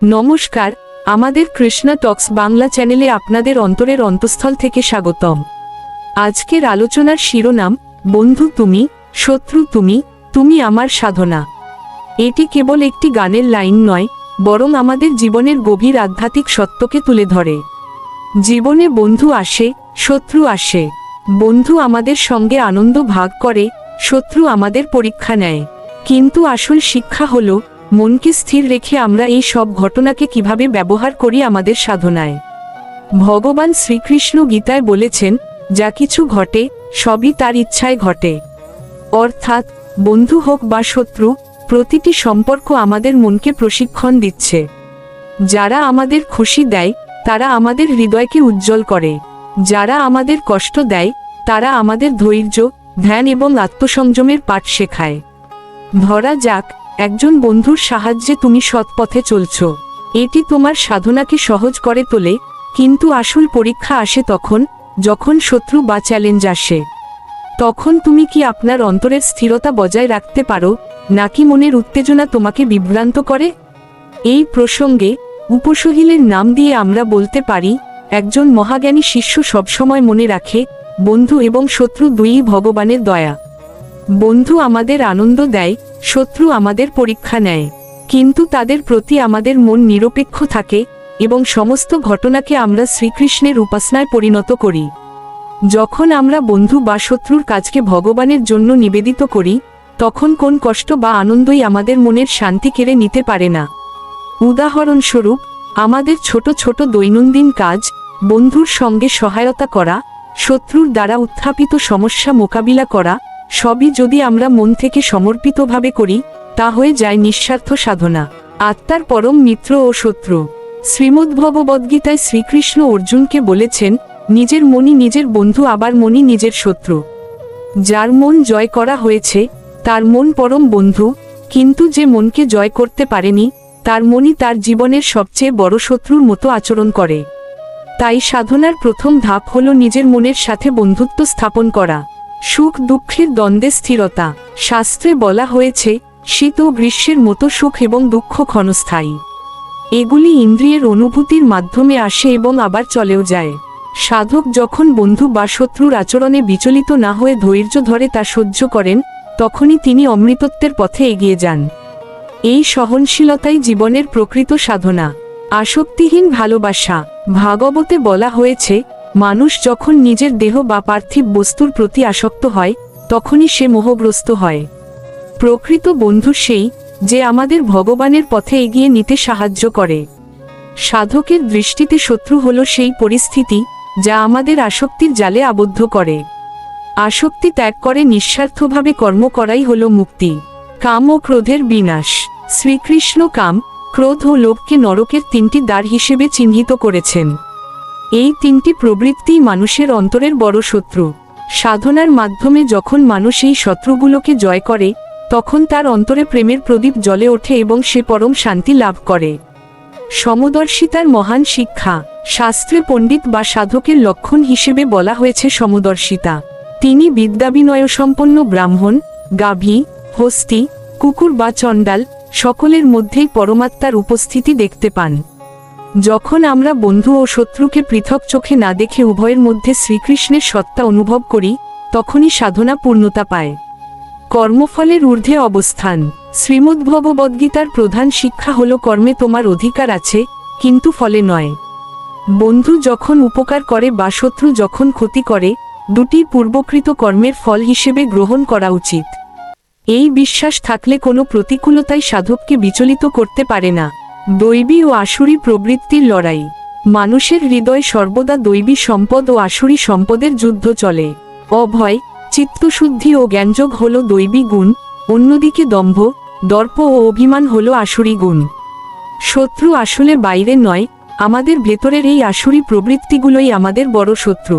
নমস্কার, আমাদের কৃষ্ণা টক্স বাংলা চ্যানেলে আপনাদের অন্তরের অন্তঃস্থল থেকে স্বাগতম। আজকের আলোচনার শিরোনাম, বন্ধু তুমি, শত্রু তুমি, তুমি আমার সাধনা। এটি কেবল একটি গানের লাইন নয়, বরং আমাদের জীবনের গভীর আধ্যাত্মিক সত্যকে তুলে ধরে। জীবনে বন্ধু আসে, শত্রু আসে। বন্ধু আমাদের সঙ্গে আনন্দ ভাগ করে, শত্রু আমাদের পরীক্ষা নেয়। কিন্তু আসল শিক্ষা হলো, মনকে স্থির রেখে আমরা এই সব ঘটনাকে কিভাবে ব্যবহার করি আমাদের সাধনায়। ভগবান শ্রীকৃষ্ণ গীতায় বলেছেন, যা কিছু ঘটে সবই তার ইচ্ছায় ঘটে। অর্থাৎ বন্ধু হোক বা শত্রু, প্রতিটি সম্পর্ক আমাদের মনকে প্রশিক্ষণ দিচ্ছে। যারা আমাদের খুশি দেয় তারা আমাদের হৃদয়কে উজ্জ্বল করে, যারা আমাদের কষ্ট দেয় তারা আমাদের ধৈর্য, ধ্যান এবং আত্মসংযমের পাঠ শেখায়। ধরা যাক, একজন বন্ধুর সাহায্যে তুমি সৎ পথে চলছ, এটি তোমার সাধনাকে সহজ করে তোলে। কিন্তু আসল পরীক্ষা আসে তখন, যখন শত্রু বা চ্যালেঞ্জ আসে। তখন তুমি কি আপনার অন্তরের স্থিরতা বজায় রাখতে পারো, নাকি মনের উত্তেজনা তোমাকে বিভ্রান্ত করে? এই প্রসঙ্গে উপসহিলের নাম দিয়ে আমরা বলতে পারি, একজন মহাজ্ঞানী শিষ্য সবসময় মনে রাখে, বন্ধু এবং শত্রু দুইই ভগবানের দয়া। বন্ধু আমাদের আনন্দ দেয়, শত্রু আমাদের পরীক্ষা নেয়। কিন্তু তাদের প্রতি আমাদের মন নিরপেক্ষ থাকে এবং সমস্ত ঘটনাকে আমরা শ্রীকৃষ্ণের উপাসনায় পরিণত করি। যখন আমরা বন্ধু বা শত্রুর কাজকে ভগবানের জন্য নিবেদিত করি, তখন কোন কষ্ট বা আনন্দই আমাদের মনের শান্তি কেড়ে নিতে পারে না। উদাহরণস্বরূপ, আমাদের ছোট ছোট দৈনন্দিন কাজ, বন্ধুর সঙ্গে সহায়তা করা, শত্রুর দ্বারা উত্থাপিত সমস্যা মোকাবিলা করা, সবই যদি আমরা মন থেকে সমর্পিতভাবে করি, তা হয়ে যায় নিঃস্বার্থ সাধনা। আত্মার পরম মিত্র ও শত্রু। শ্রীমদ্ভগবদ্গীতায় শ্রীকৃষ্ণ অর্জুনকে বলেছেন, নিজের মনই নিজের বন্ধু, আবার মনই নিজের শত্রু। যার মন জয় করা হয়েছে তার মন পরম বন্ধু, কিন্তু যে মনকে জয় করতে পারেনি তার মনই তার জীবনের সবচেয়ে বড় শত্রুর মতো আচরণ করে। তাই সাধনার প্রথম ধাপ হল নিজের মনের সাথে বন্ধুত্ব স্থাপন করা। সুখ দুঃখের দ্বন্দ্বে স্থিরতা। শাস্ত্রে বলা হয়েছে, শীত ও গ্রীষ্মের মতো সুখ এবং দুঃখ ক্ষণস্থায়ী। এগুলি ইন্দ্রিয়ের অনুভূতির মাধ্যমে আসে এবং আবার চলেও যায়। সাধক যখন বন্ধু বা শত্রুর আচরণে বিচলিত না হয়ে ধৈর্য ধরে তা সহ্য করেন, তখনই তিনি অমৃতত্বের পথে এগিয়ে যান। এই সহনশীলতাই জীবনের প্রকৃত সাধনা। আসক্তিহীন ভালোবাসা। ভাগবতে বলা হয়েছে, মানুষ যখন নিজের দেহ বা পার্থিব বস্তুর প্রতি আসক্ত হয়, তখনই সে মোহগ্রস্ত হয়। প্রকৃত বন্ধু সেই, যে আমাদের ভগবানের পথে এগিয়ে নিতে সাহায্য করে। সাধকের দৃষ্টিতে শত্রু হল সেই পরিস্থিতি যা আমাদের আসক্তির জালে আবদ্ধ করে। আসক্তি ত্যাগ করে নিঃস্বার্থভাবে কর্ম করাই হল মুক্তি। কাম ও ক্রোধের বিনাশ। শ্রীকৃষ্ণ কাম, ক্রোধ ও লোভকে নরকের তিনটি দ্বার হিসেবে চিহ্নিত করেছেন। এই তিনটি প্রবৃত্তিই মানুষের অন্তরের বড় শত্রু। সাধনার মাধ্যমে যখন মানুষ এই শত্রুগুলোকে জয় করে, তখন তার অন্তরে প্রেমের প্রদীপ জ্বলে ওঠে এবং সে পরম শান্তি লাভ করে। সমদর্শিতার মহান শিক্ষা। শাস্ত্রে পণ্ডিত বা সাধকের লক্ষণ হিসেবে বলা হয়েছে সমদর্শিতা। তিনি বিদ্যাবিনয়সম্পন্ন ব্রাহ্মণ, গাভী, হস্তি, কুকুর বা চণ্ডাল, সকলের মধ্যেই পরমাত্মার উপস্থিতি দেখতে পান। যখন আমরা বন্ধু ও শত্রুকে পৃথক চোখে না দেখে উভয়ের মধ্যে শ্রীকৃষ্ণের সত্তা অনুভব করি, তখনই সাধনা পূর্ণতা পায়। কর্মফলের ঊর্ধ্বে অবস্থান। শ্রীমদ্ভগবদ্গীতার প্রধান শিক্ষা হল, কর্মে তোমার অধিকার আছে, কিন্তু ফলে নয়। বন্ধু যখন উপকার করে বা শত্রু যখন ক্ষতি করে, দুটি পূর্বকৃত কর্মের ফল হিসেবে গ্রহণ করা উচিত। এই বিশ্বাস থাকলে কোনো প্রতিকূলতাই সাধককে বিচলিত করতে পারে না। দৈবী ও আসুরি প্রবৃত্তির লড়াই। মানুষের হৃদয় সর্বদা দৈবী সম্পদ ও আসুরি সম্পদের যুদ্ধ চলে। অভয়, চিত্তশুদ্ধি ও জ্ঞানযোগ হল দৈবী গুণ, অন্যদিকে দম্ভ, দর্প ও অভিমান হল আসুরি গুণ। শত্রু আসলে বাইরে নয়, আমাদের ভেতরের এই আসুরি প্রবৃত্তিগুলোই আমাদের বড় শত্রু।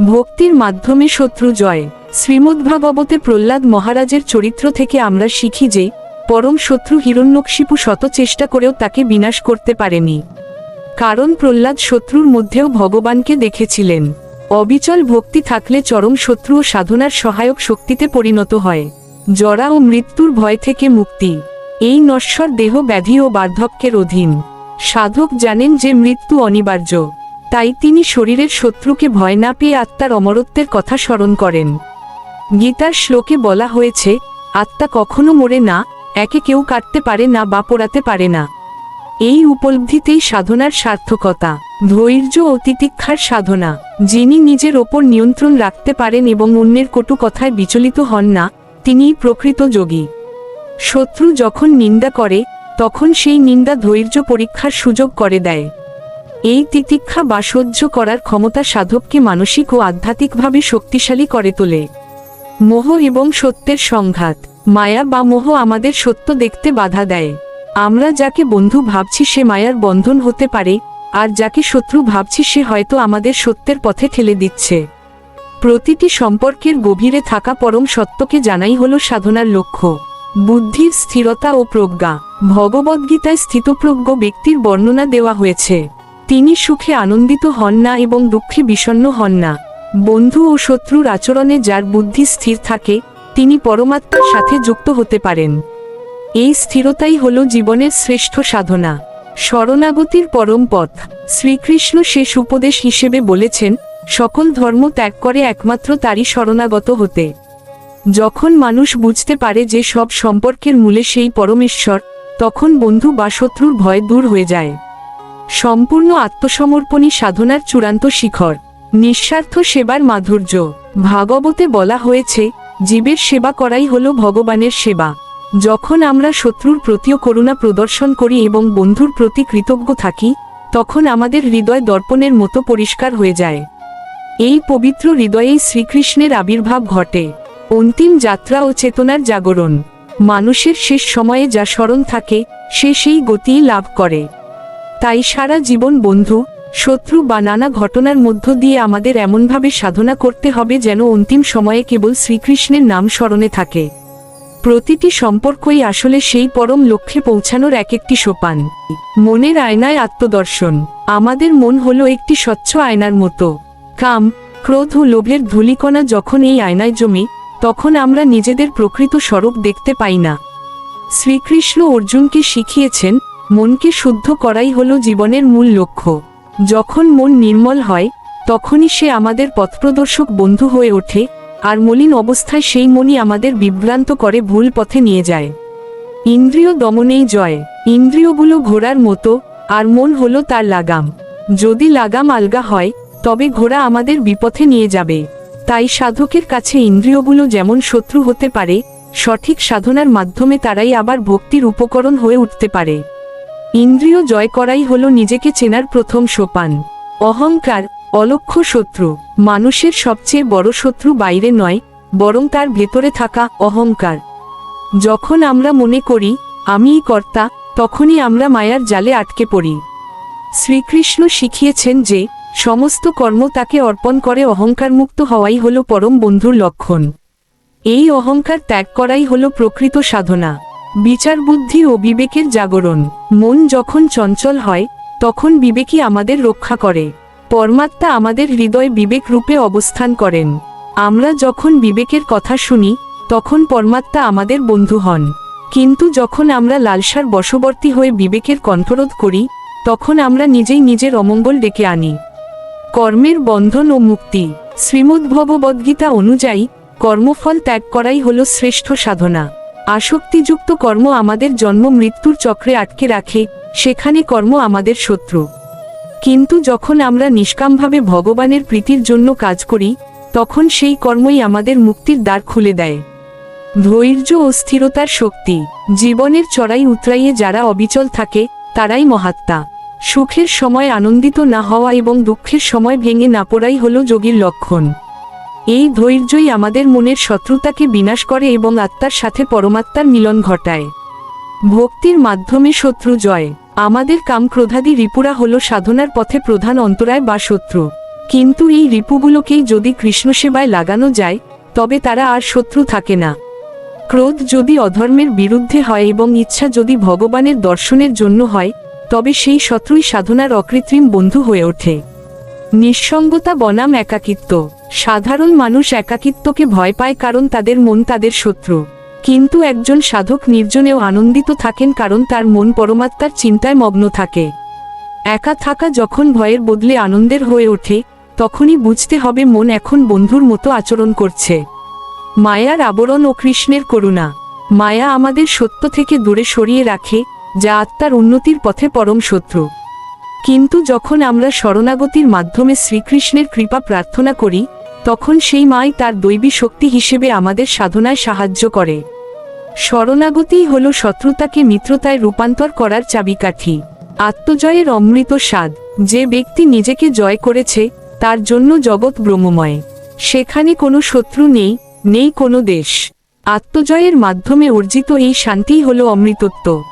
ভক্তির মাধ্যমে শত্রু জয়। শ্রীমদ্ভাগবতে প্রহ্লাদ মহারাজের চরিত্র থেকে আমরা শিখি যে, পরম শত্রু হিরণ্যকশিপু শত চেষ্টা করেও তাকে বিনাশ করতে পারেনি। কারণ প্রহ্লাদ শত্রুর মধ্যেও ভগবানকে দেখেছিলেন। অবিচল ভক্তি থাকলে চরম শত্রু ও সাধনার সহায়ক শক্তিতে পরিণত হয়। জরা ও মৃত্যুর ভয় থেকে মুক্তি। এই নশ্বর দেহ ব্যাধি ও বার্ধক্যের অধীন। সাধক জানেন যে মৃত্যু অনিবার্য, তাই তিনি শরীরের শত্রুকে ভয় না পেয়ে আত্মার অমরত্বের কথা স্মরণ করেন। গীতার শ্লোকে বলা হয়েছে, আত্মা কখনো মরে না, একে কেউ কাটতে পারে না বা পোড়াতে পারে না। এই উপলব্ধিতেই সাধনার সার্থকতা। ধৈর্য ও তিতিক্ষার সাধনা। যিনি নিজের ওপর নিয়ন্ত্রণ রাখতে পারেন এবং অন্যের কটু কথায় বিচলিত হন না, তিনিই প্রকৃত যোগী। শত্রু যখন নিন্দা করে, তখন সেই নিন্দা ধৈর্য পরীক্ষার সুযোগ করে দেয়। এই তিতিক্ষা বা সহ্য করার ক্ষমতা সাধককে মানসিক ও আধ্যাত্মিকভাবে শক্তিশালী করে তোলে। মোহ এবং সত্যের সংঘাত। মায়া বা মোহ আমাদের সত্য দেখতে বাধা দেয়। আমরা যাকে বন্ধু ভাবছি সে মায়ার বন্ধন হতে পারে, আর যাকে শত্রু ভাবছি সে হয়তো আমাদের সত্যের পথে ঠেলে দিচ্ছে। প্রতিটি সম্পর্কের গভীরে থাকা পরম সত্যকে জানাই হলো সাধনার লক্ষ্য। বুদ্ধির স্থিরতা ও প্রজ্ঞা। ভগবদ্গীতায় স্থিতপ্রজ্ঞ ব্যক্তির বর্ণনা দেওয়া হয়েছে। তিনি সুখে আনন্দিত হন না এবং দুঃখে বিষণ্ণ হন না। বন্ধু ও শত্রুর আচরণে যার বুদ্ধি স্থির থাকে, তিনি পরমাত্মার সাথে যুক্ত হতে পারেন। এই স্থিরতাই হল জীবনের শ্রেষ্ঠ সাধনা। শরণাগতির পরম পথ। শ্রীকৃষ্ণ শেষ উপদেশ হিসেবে বলেছেন, সকল ধর্ম ত্যাগ করে একমাত্র তারই শরণাগত হতে। যখন মানুষ বুঝতে পারে যে সব সম্পর্কের মূলে সেই পরমেশ্বর, তখন বন্ধু বা শত্রুর ভয় দূর হয়ে যায়। সম্পূর্ণ আত্মসমর্পণই সাধনার চূড়ান্ত শিখর। নিঃস্বার্থ সেবার মাধুর্য। ভাগবতে বলা হয়েছে, জীবের সেবা করাই হলো ভগবানের সেবা। যখন আমরা শত্রুর প্রতিও করুণা প্রদর্শন করি এবং বন্ধুর প্রতি কৃতজ্ঞ থাকি, তখন আমাদের হৃদয় দর্পণের মতো পরিষ্কার হয়ে যায়। এই পবিত্র হৃদয়েই শ্রীকৃষ্ণের আবির্ভাব ঘটে। অন্তিম যাত্রা ও চেতনার জাগরণ। মানুষের শেষ সময়ে যা স্মরণ থাকে, সে সেই গতিই লাভ করে। তাই সারা জীবন বন্ধু, শত্রু বা নানা ঘটনার মধ্য দিয়ে আমাদের এমনভাবে সাধনা করতে হবে যেন অন্তিম সময়ে কেবল শ্রীকৃষ্ণের নাম স্মরণে থাকে। প্রতিটি সম্পর্কই আসলে সেই পরম লক্ষ্যে পৌঁছানোর এক একটি সোপান। মনের আয়নায় আত্মদর্শন। আমাদের মন হলো একটি স্বচ্ছ আয়নার মতো। কাম, ক্রোধ ও লোভের ধূলিকণা যখন এই আয়নায় জমে, তখন আমরা নিজেদের প্রকৃত স্বরূপ দেখতে পাই না। শ্রীকৃষ্ণ অর্জুনকে শিখিয়েছেন, মনকে শুদ্ধ করাই হলো জীবনের মূল লক্ষ্য। যখন মন নির্মল হয়, তখনই সে আমাদের পথপ্রদর্শক বন্ধু হয়ে ওঠে, আর মলিন অবস্থায় সেই মনই আমাদের বিভ্রান্ত করে ভুল পথে নিয়ে যায়। ইন্দ্রিয় দমনেই জয়। ইন্দ্রিয়গুলো ঘোড়ার মতো, আর মন হলো তার লাগাম। যদি লাগাম আলগা হয়, তবে ঘোড়া আমাদের বিপথে নিয়ে যাবে। তাই সাধকের কাছে ইন্দ্রিয়গুলো যেমন শত্রু হতে পারে, সঠিক সাধনার মাধ্যমে তারাই আবার ভক্তির উপকরণ হয়ে উঠতে পারে। ইন্দ্রিয় জয় করাই হলো নিজেকে চেনার প্রথম সোপান। অহংকার, অলক্ষ্য শত্রু। মানুষের সবচেয়ে বড় শত্রু বাইরে নয়, বরং তার ভেতরে থাকা অহংকার। যখন আমরা মনে করি আমিই কর্তা, তখনই আমরা মায়ার জালে আটকে পড়ি। শ্রীকৃষ্ণ শিখিয়েছেন যে সমস্ত কর্ম তাকে অর্পণ করে অহংকারমুক্ত হওয়াই হলো পরম বন্ধুর লক্ষণ। এই অহংকার ত্যাগ করাই হলো প্রকৃত সাধনা। বিচার বুদ্ধি ও বিবেকের জাগরণ। মন যখন চঞ্চল হয়, তখন বিবেকই আমাদের রক্ষা করে। পরমাত্মা আমাদের হৃদয়ে বিবেক রূপে অবস্থান করেন। আমরা যখন বিবেকের কথা শুনি, তখন পরমাত্মা আমাদের বন্ধু হন। কিন্তু যখন আমরা লালসার বশবর্তী হয়ে বিবেকের কণ্ঠরোধ করি, তখন আমরা নিজেই নিজের অমঙ্গল ডেকে আনি। কর্মের বন্ধন ও মুক্তি। শ্রীমদ্ভগবদ্গীতা অনুযায়ী কর্মফল ত্যাগ করাই হলো শ্রেষ্ঠ সাধনা। আসক্তিযুক্ত কর্ম আমাদের জন্ম মৃত্যুর চক্রে আটকে রাখে, সেখানে কর্ম আমাদের শত্রু। কিন্তু যখন আমরা নিষ্কামভাবে ভগবানের প্রীতির জন্য কাজ করি, তখন সেই কর্মই আমাদের মুক্তির দ্বার খুলে দেয়। ধৈর্য ও স্থিরতার শক্তি। জীবনের চড়াই উতরাইয়ে যারা অবিচল থাকে, তারাই মহাত্মা। সুখের সময় আনন্দিত না হওয়া এবং দুঃখের সময় ভেঙে না পড়াই হলো যোগীর লক্ষণ। এই ধৈর্যই আমাদের মনের শত্রুতাকে বিনাশ করে এবং আত্মার সাথে পরমাত্মার মিলন ঘটায়। ভক্তির মাধ্যমে শত্রু জয়। আমাদের কাম ক্রোধাদি রিপুরা হলো সাধনার পথে প্রধান অন্তরায় বা শত্রু। কিন্তু এই রিপুগুলোকেই যদি কৃষ্ণ সেবায় লাগানো যায়, তবে তারা আর শত্রু থাকে না। ক্রোধ যদি অধর্মের বিরুদ্ধে হয় এবং ইচ্ছা যদি ভগবানের দর্শনের জন্য হয়, তবে সেই শত্রুই সাধনার অকৃত্রিম বন্ধু হয়ে ওঠে। নিঃসঙ্গতা বনাম একাকিত্ব। সাধারণ মানুষ একাকিত্বকে ভয় পায় কারণ তাদের মন তাদের শত্রু। কিন্তু একজন সাধক নির্জনেও আনন্দিত থাকেন কারণ তার মন পরমাত্মার চিন্তায় মগ্ন থাকে। একা থাকা যখন ভয়ের বদলে আনন্দের হয়ে ওঠে, তখনই বুঝতে হবে মন এখন বন্ধুর মতো আচরণ করছে। মায়ার আবরণ ও কৃষ্ণের করুণা। মায়া আমাদের সত্য থেকে দূরে সরিয়ে রাখে, যা আত্মার উন্নতির পথে পরম শত্রু। কিন্তু যখন আমরা শরণাগতির মাধ্যমে শ্রীকৃষ্ণের কৃপা প্রার্থনা করি, তখন সেই মাই তার দৈবী শক্তি হিসেবে আমাদের সাধনায় সাহায্য করে। শরণাগতিই হল শত্রুতাকে মিত্রতায় রূপান্তর করার চাবিকাঠি। আত্মজয়ের অমৃত স্বাদ। যে ব্যক্তি নিজেকে জয় করেছে, তার জন্য জগৎ ব্রহ্মময়। সেখানে কোনো শত্রু নেই, নেই কোনো দেশ। আত্মজয়ের মাধ্যমে অর্জিত এই শান্তিই হল অমৃতত্ব।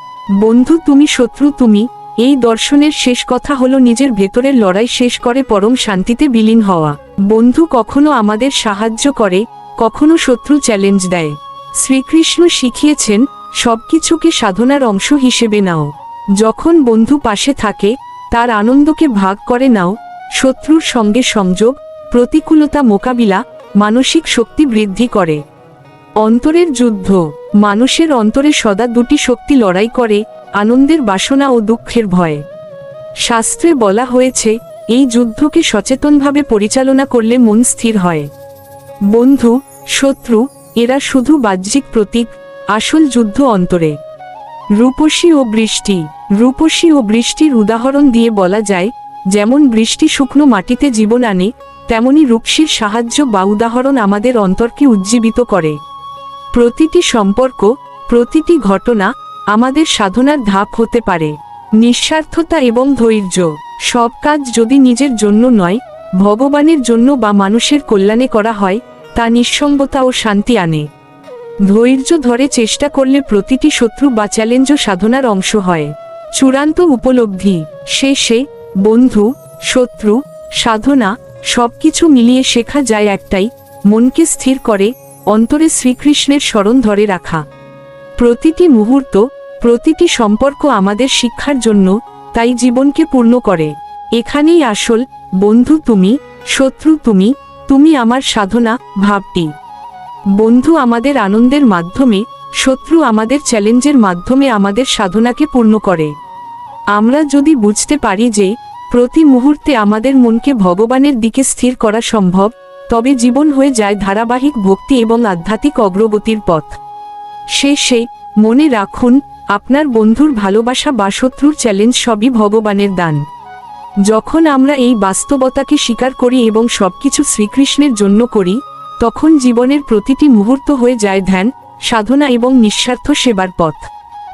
বন্ধু তুমি, শত্রু তুমি, এই দর্শনের শেষ কথা হলো নিজের ভেতরের লড়াই শেষ করে পরম শান্তিতে বিলীন হওয়া। বন্ধু কখনো আমাদের সাহায্য করে, কখনো শত্রু চ্যালেঞ্জ দেয়। শ্রীকৃষ্ণ শিখিয়েছেন, সবকিছুকে সাধনার অংশ হিসেবে নাও। যখন বন্ধু পাশে থাকে, তার আনন্দকে ভাগ করে নাও। শত্রুর সঙ্গে সংযোগ, প্রতিকূলতা মোকাবিলা, মানসিক শক্তি বৃদ্ধি করে। অন্তরের যুদ্ধ। মানুষের অন্তরে সদা দুটি শক্তি লড়াই করে, আনন্দের বাসনা ও দুঃখের ভয়। শাস্ত্রে বলা হয়েছে, এই যুদ্ধকে সচেতনভাবে পরিচালনা করলে মন স্থির হয়। বন্ধু, শত্রু, এরা শুধু বাহ্যিক প্রতীক, আসল যুদ্ধ অন্তরে। রূপসী ও বৃষ্টি। রূপসী ও বৃষ্টির উদাহরণ দিয়ে বলা যায়, যেমন বৃষ্টি শুকনো মাটিতে জীবন আনে, তেমনি রূপসীর সাহায্য বা উদাহরণ আমাদের অন্তরকে উজ্জীবিত করে। প্রতিটি সম্পর্ক, প্রতিটি ঘটনা আমাদের সাধনার ধাপ হতে পারে। নিঃস্বার্থতা এবং ধৈর্য। সব কাজ যদি নিজের জন্য নয়, ভগবানের জন্য বা মানুষের কল্যাণে করা হয়, তা নিঃসঙ্গতা ও শান্তি আনে। ধৈর্য ধরে চেষ্টা করলে প্রতিটি শত্রু বা চ্যালেঞ্জও সাধনার অংশ হয়। চূড়ান্ত উপলব্ধি। শেষে বন্ধু, শত্রু, সাধনা সবকিছু মিলিয়ে শেখা যায় একটাই, মনকে স্থির করে অন্তরে শ্রীকৃষ্ণের স্মরণ ধরে রাখা। প্রতিটি মুহূর্ত, প্রতিটি সম্পর্ক আমাদের শিক্ষার জন্য, তাই জীবনকে পূর্ণ করে। এখানেই আসল বন্ধু তুমি, শত্রু তুমি, তুমি আমার সাধনা ভাবটি। বন্ধু আমাদের আনন্দের মাধ্যমে, শত্রু আমাদের চ্যালেঞ্জের মাধ্যমে আমাদের সাধনাকে পূর্ণ করে। আমরা যদি বুঝতে পারি যে প্রতি মুহূর্তে আমাদের মনকে ভগবানের দিকে স্থির করা সম্ভব, তবে জীবন হয়ে যায় ধারাবাহিক ভক্তি এবং আধ্যাত্মিক অগ্রগতির পথ। শেষে মনে রাখুন, আপনার বন্ধুর ভালোবাসা বা শত্রুর চ্যালেঞ্জ সবই ভগবানের দান। যখন আমরা এই বাস্তবতাকে স্বীকার করি এবং সবকিছু শ্রীকৃষ্ণের জন্য করি, তখন জীবনের প্রতিটি মুহূর্ত হয়ে যায় ধ্যান, সাধনা এবং নিঃস্বার্থ সেবার পথ।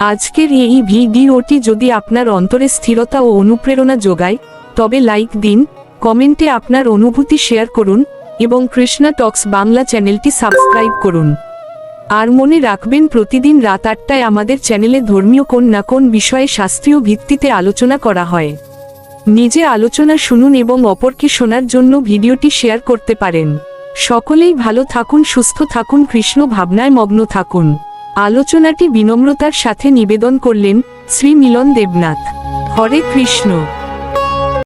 আজকের এই ভিডিওটি যদি আপনার অন্তরে স্থিরতা ও অনুপ্রেরণা যোগায়, তবে লাইক দিন, কমেন্টে আপনার অনুভূতি শেয়ার করুন এবং কৃষ্ণা টক্স বাংলা চ্যানেলটি সাবস্ক্রাইব করুন। আর মনে রাখবেন, প্রতিদিন রাত 8টায় আমাদের চ্যানেলে ধর্মীয় কোন না কোন বিষয়ে শাস্ত্রীয় ভিত্তিতে আলোচনা করা হয়। নিজে আলোচনা শুনুন এবং অপরকে শোনার জন্য ভিডিওটি শেয়ার করতে পারেন। সকলেই ভালো থাকুন, সুস্থ থাকুন, কৃষ্ণ ভাবনায় মগ্ন থাকুন। আলোচনাটি বিনম্রতার সাথে নিবেদন করলেন শ্রী মিলন দেবনাথ। হরে কৃষ্ণ।